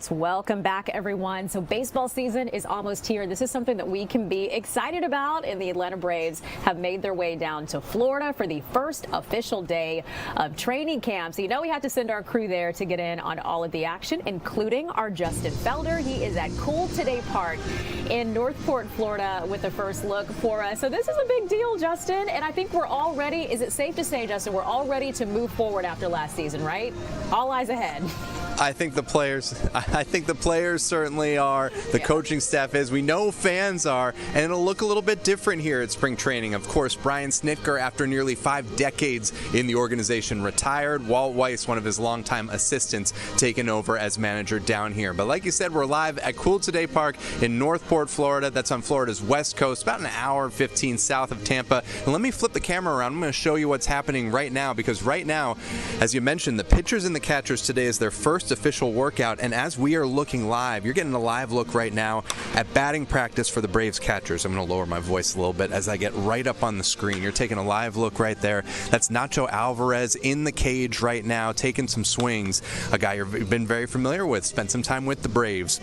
right, welcome back, everyone. So baseball season is almost here. This is something that we can be excited about, and the Atlanta Braves have made their way down to Florida for the first official day of training camp. So you know we had to send our crew there to get in on all of the action, including our Justin Felder. He is at Cool Today Park in Northport, Florida, with the first look for us. So this is a big deal, Justin, and I think we're all ready. Is it safe to say, Justin, we're all ready to move forward after last season, right? All eyes ahead.
I think the players certainly are. The coaching staff is. We know fans are, and it'll look a little bit different here at spring training. Of course, Brian Snitker, after nearly 5 decades in the organization, retired. Walt Weiss, one of his longtime assistants, taken over as manager down here. But like you said, we're live at Cool Today Park in Northport, Florida. That's on Florida's west coast, about an hour and 15 south of Tampa. And let me flip the camera around. I'm going to show you what's happening right now, because right now, as you mentioned, the pitchers and the catchers today is their first official workout, and as we are looking live, you're getting a live look right now at batting practice for the Braves catchers. I'm going to lower my voice a little bit as I get right up on the screen. You're taking a live look right there. That's Nacho Alvarez in the cage right now, taking some swings. A guy you've been very familiar with, spent some time with the Braves.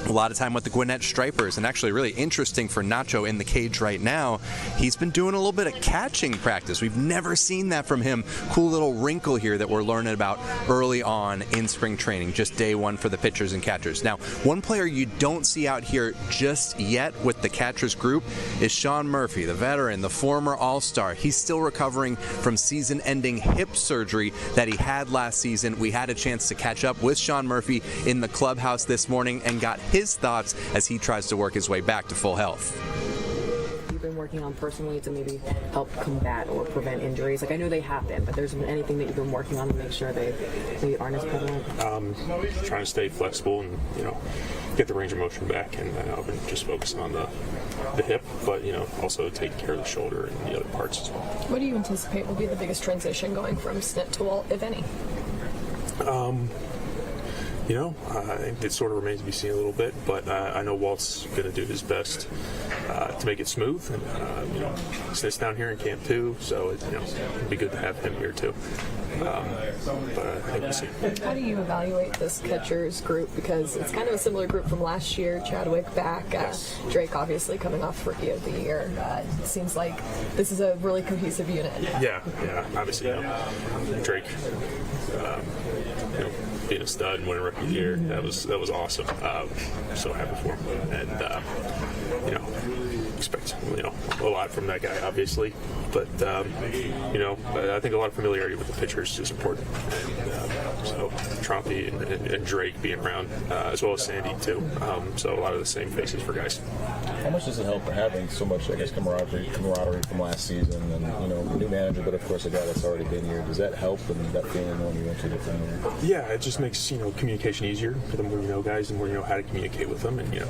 A lot of time with the Gwinnett Stripers, and actually really interesting for Nacho in the cage right now, he's been doing a little bit of catching practice. We've never seen that from him. Cool little wrinkle here that we're learning about early on in spring training, just day one for the pitchers and catchers. Now, one player you don't see out here just yet with the catchers group is Sean Murphy, the veteran, the former All-Star. He's still recovering from season-ending hip surgery that he had last season. We had a chance to catch up with Sean Murphy in the clubhouse this morning and got his thoughts as he tries to work his way back to full health.
You've been working on personally to maybe help combat or prevent injuries? Like, I know they happen, but there's been anything that you've been working on to make sure they aren't as prevalent?
Trying to stay flexible and, get the range of motion back, and I've been just focusing on the hip, but, also taking care of the shoulder and the other parts as well.
What do you anticipate will be the biggest transition going from Snit to Walt, if any?
I think it sort of remains to be seen a little bit, but I know Walt's going to do his best to make it smooth. And, Snit's down here in camp too, so it'd be good to have him here too. But I think we'll see.
How do you evaluate this catchers group? Because it's kind of a similar group from last year. Chadwick back,
yes.
Drake obviously coming off Rookie of the Year. It seems like this is a really cohesive unit.
Yeah. Obviously, Drake. Being a stud and winning Rookie of the Year, that was awesome. So happy for him, and expect a lot from that guy, obviously. But I think a lot of familiarity with the pitchers is important. And, so Trumpy and Drake being around, as well as Sandy too. So a lot of the same faces for guys.
How much does it help for having so much, camaraderie from last season, and new manager, but of course a guy that's already been here? Does that help, and that feeling when you went to different year?
Yeah, it just makes communication easier for the more you know guys, and more you know how to communicate with them, and you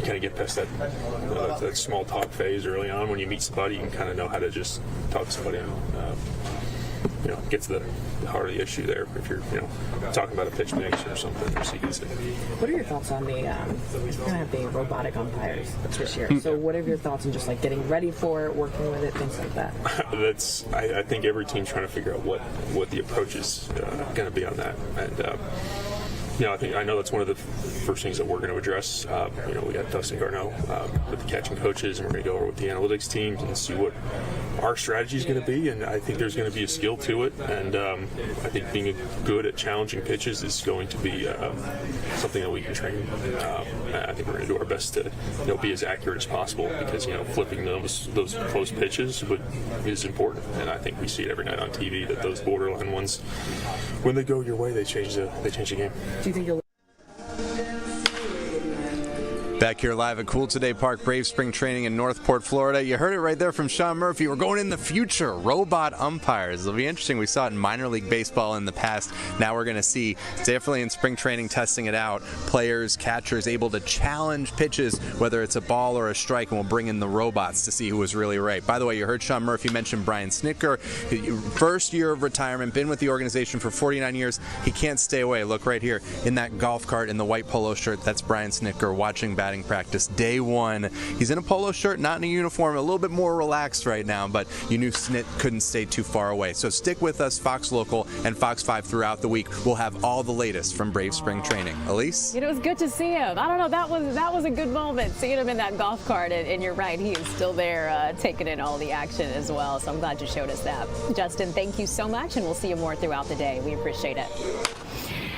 kind of get past that small talk phase early on. When you meet somebody, you can kind of know how to just talk to somebody and get to the heart of the issue there. If you're talking about a pitch mix or something or sequencing.
What are your thoughts on the robotic umpires this year? So what are your thoughts on just getting ready for it, working with it, things like that?
I think every team's trying to figure out what the approach is going to be on that, and I know that's one of the first things that we're going to address. We got Dustin Garneau with the catching coaches, and we're going to go over with the analytics teams and see what our strategy is going to be. And I think there's going to be a skill to it, and I think being good at challenging pitches is going to be something that we can train. I think we're going to do our best to be as accurate as possible, because flipping those close pitches is important, and I think we see it every night on TV that those borderline ones, when they go your way, they change the game.
Do you think you'll
Back here live at Cool Today Park, Braves spring training in Northport, Florida. You heard it right there from Sean Murphy. We're going in the future. Robot umpires. It'll be interesting. We saw it in minor league baseball in the past. Now we're going to see, definitely in spring training, testing it out. Players, catchers able to challenge pitches, whether it's a ball or a strike, and we'll bring in the robots to see who was really right. By the way, you heard Sean Murphy mention Brian Snitker. First year of retirement, been with the organization for 49 years. He can't stay away. Look right here in that golf cart in the white polo shirt. That's Brian Snitker watching back batting practice, day 1. He's in a polo shirt, not in a uniform, a little bit more relaxed right now, but you knew Snit couldn't stay too far away. So stick with us, Fox Local and Fox 5 throughout the week. We'll have all the latest from Brave Spring Training. Elise?
It was good to see him. I don't know, that was a good moment, seeing him in that golf cart, and you're right, he is still there taking in all the action as well. So I'm glad you showed us that. Justin, thank you so much, and we'll see you more throughout the day. We appreciate it.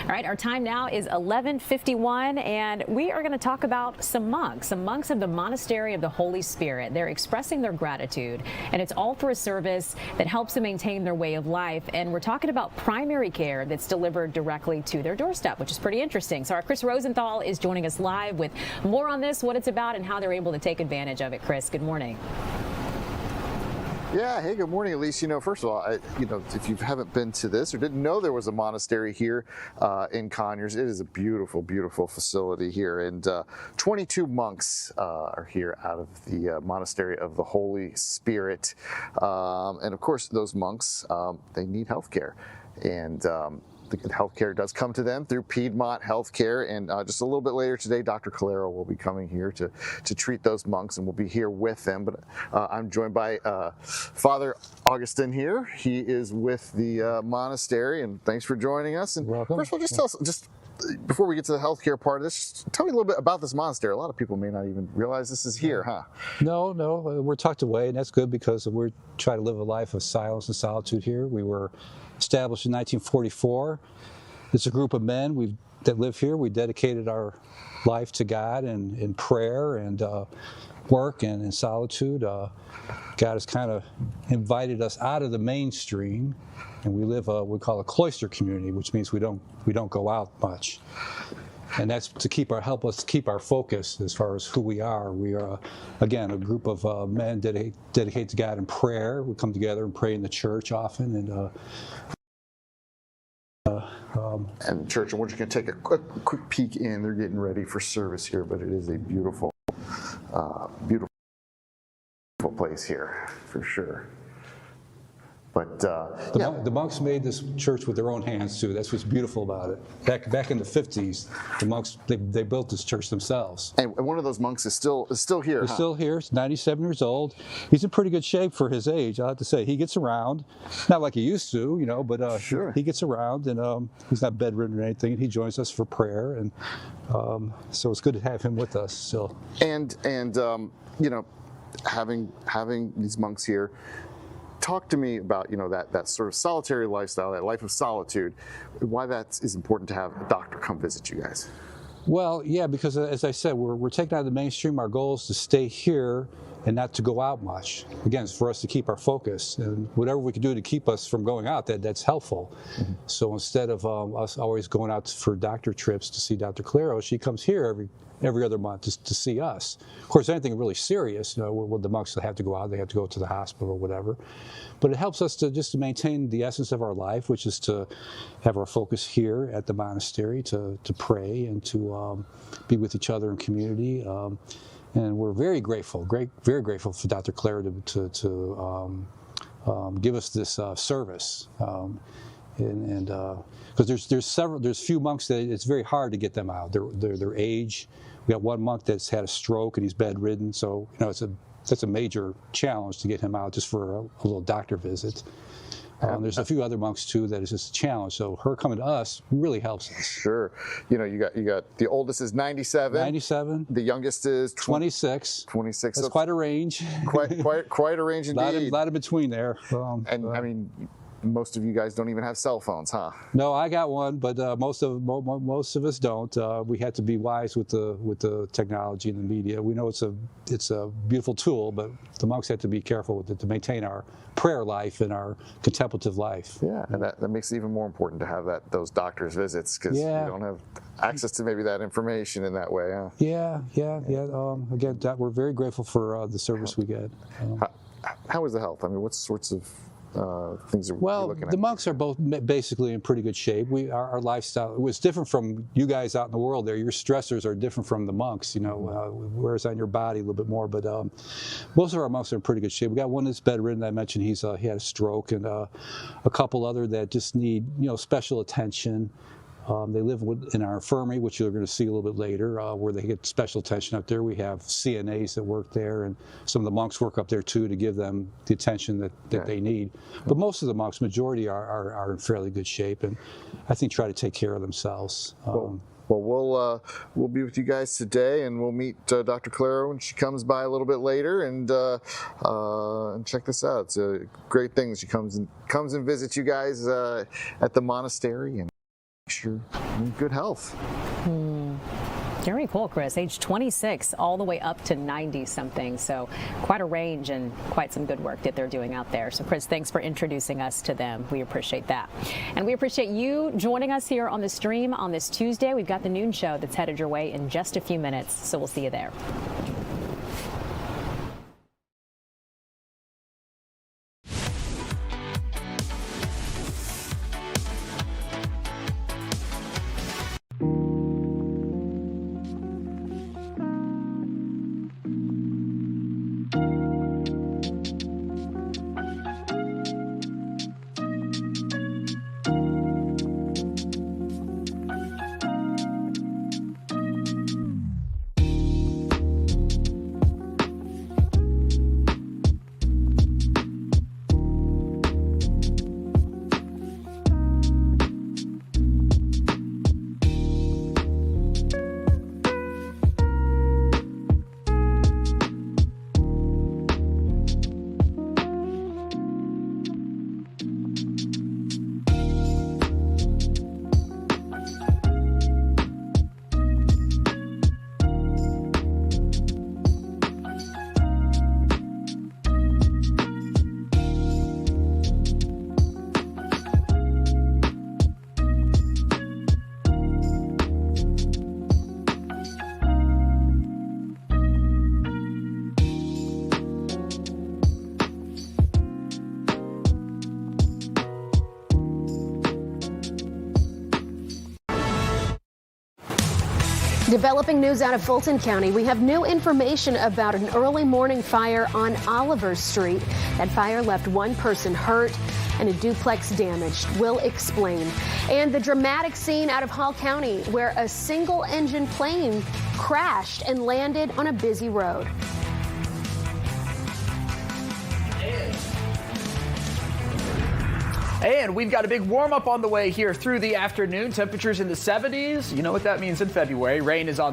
All right, our time now is 11:51, and we are going to talk about some monks of the Monastery of the Holy Spirit. They're expressing their gratitude, and it's all for a service that helps them maintain their way of life. And we're talking about primary care that's delivered directly to their doorstep, which is pretty interesting. So our Chris Rosenthal is joining us live with more on this, what it's about, and how they're able to take advantage of it. Chris, good morning.
Yeah, hey, good morning, Elise. First of all, if you haven't been to this or didn't know there was a monastery here in Conyers, it is a beautiful, beautiful facility here. And 22 monks are here out of the Monastery of the Holy Spirit. And of course, those monks, they need health care. And the healthcare does come to them through Piedmont Healthcare, and just a little bit later today, Dr. Calero will be coming here to treat those monks, and we'll be here with them. But I'm joined by Father Augustin here. He is with the monastery, and thanks for joining us. And welcome. First of all, just tell us, before we get to the healthcare part of this, just tell me a little bit about this monastery. A lot of people may not even realize this is here, huh?
No, we're tucked away, and that's good because we're trying to live a life of silence and solitude here. We were established in 1944. It's a group of men that live here. We dedicated our life to God and in prayer and work and in solitude. God has kind of invited us out of the mainstream, and we live we call a cloister community, which means we don't go out much. And that's to help us keep our focus as far as who we are. We are, again, a group of men dedicated to God in prayer. We come together and pray in the church often.
And church, and we're just going to take a quick peek in. They're getting ready for service here, but it is a beautiful, beautiful place here for sure. But
the monks made this church with their own hands too. That's what's beautiful about it. Back in the 50s, the monks they built this church themselves.
And one of those monks is still here.
He's still here. He's 97 years old. He's in pretty good shape for his age. I have to say, he gets around, not like he used to, but sure. He gets around, and he's not bedridden or anything. And he joins us for prayer, and so it's good to have him with us still.
And having these monks here. Talk to me about that sort of solitary lifestyle, that life of solitude, why that is important to have a doctor come visit you guys.
Well, yeah, because as I said, we're taking out of the mainstream. Our goal is to stay here and not to go out much. Again, it's for us to keep our focus, and whatever we can do to keep us from going out, that's helpful. Mm-hmm. So instead of us always going out for doctor trips to see Dr. Calero, she comes here every other month to see us. Of course, anything really serious, the monks have to go out, they have to go to the hospital or whatever. But it helps us to maintain the essence of our life, which is to have our focus here at the monastery, to pray and to be with each other in community. And we're very grateful, very grateful for Dr. Calero to give us this service. Because there's few monks that it's very hard to get them out. Their age. We got one monk that's had a stroke and he's bedridden, so that's a major challenge to get him out just for a little doctor visit. There's a few other monks too that is just a challenge. So her coming to us really helps us.
Sure. You got the oldest is 97.
97.
The youngest is
26.
26.
That's quite a range.
Quite a range indeed.
A lot in between there.
I mean, most of you guys don't even have cell phones, huh?
No, I got one, but most of us don't. We had to be wise with the technology and the media. We know it's a beautiful tool, but the monks have to be careful with it to maintain our prayer life and our contemplative life.
Yeah, and that makes it even more important to have those doctor's visits because you don't have access to maybe that information in that way, huh?
Yeah. Again, we're very grateful for the service we get.
How is the health? I mean, what sorts of things are we looking at?
The monks are both basically in pretty good shape. Our lifestyle was different from you guys out in the world there. Your stressors are different from the monks, wears on your body a little bit more, but most of our monks are in pretty good shape. We got one that's bedridden. I mentioned he had a stroke, and a couple other that just need special attention. They live in our infirmary, which you're going to see a little bit later, where they get special attention up there. We have CNAs that work there, and some of the monks work up there too to give them the attention that they need. But most of the monks, majority are in fairly good shape, and I think try to take care of themselves.
Well, we'll be with you guys today, and we'll meet Dr. Clara when she comes by a little bit later, and check this out. It's a great thing. She comes and visits you guys at the monastery, and make sure you're in good health.
Very cool, Chris. Age 26 all the way up to 90-something. So quite a range and quite some good work that they're doing out there. So, Chris, thanks for introducing us to them. We appreciate that. And we appreciate you joining us here on the stream on this Tuesday. We've got the noon show that's headed your way in just a few minutes. So we'll see you there.
Developing news out of Fulton County. We have new information about an early morning fire on Oliver Street. That fire left one person hurt and a duplex damaged. We'll explain. And the dramatic scene out of Hall County where a single engine plane crashed and landed on a busy road.
And we've got a big warm up on the way here through the afternoon. Temperatures in the 70s. You know what that means in February. Rain is on